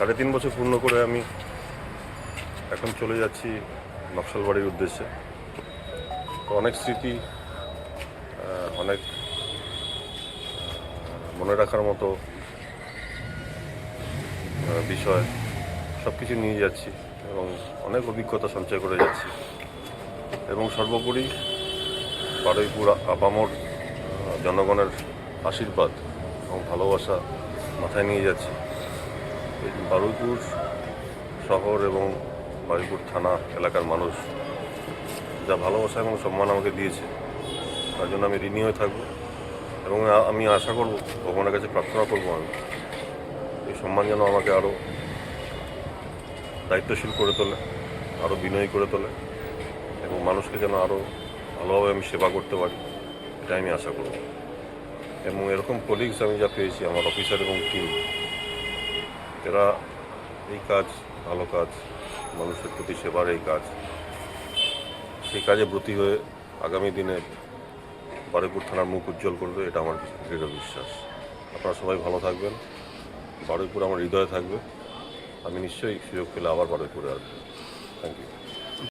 3.5 বছর পূর্ণ করে আমি এখন চলে যাচ্ছি নকশালবাড়ির উদ্দেশ্যে। তো অনেক স্মৃতি, অনেক মনে রাখার মতো বিষয় সব কিছু নিয়ে যাচ্ছি এবং অনেক অভিজ্ঞতা সঞ্চয় করে যাচ্ছি এবং সর্বোপরি বারুইপুর আপামর জনগণের আশীর্বাদ এবং ভালোবাসা মাথায় নিয়ে যাচ্ছি। এই বারুইপুর শহর এবং বারুইপুর থানা এলাকার মানুষ যা ভালোবাসা এবং সম্মান আমাকে দিয়েছে তার জন্য আমি ঋণী হয়ে থাকবো এবং আমি আশা করব, ভগবানের কাছে প্রার্থনা করব আমি এই সম্মান যেন আমাকে আরও দায়িত্বশীল করে তোলে, আরও বিনয়ী করে তোলে এবং মানুষকে যেন আরও ভালোভাবে আমি সেবা করতে পারি, এটাই আমি আশা করব। এবং এরকম কলিগস আমি যা পেয়েছি আমার অফিসার এবং টিম, এরা এই কাজ, ভালো কাজ, মানুষের প্রতি সেবার এই কাজ, সেই কাজে ব্রতী হয়ে আগামী দিনে বারুইপুর থানার মুখ উজ্জ্বল করবে, এটা আমার দৃঢ় বিশ্বাস। আপনারা সবাই ভালো থাকবেন। বারুইপুর আমার হৃদয়ে থাকবে। আমি নিশ্চয়ই সুযোগ পেলে আবার বারুইপুরে আসবো। Thank you.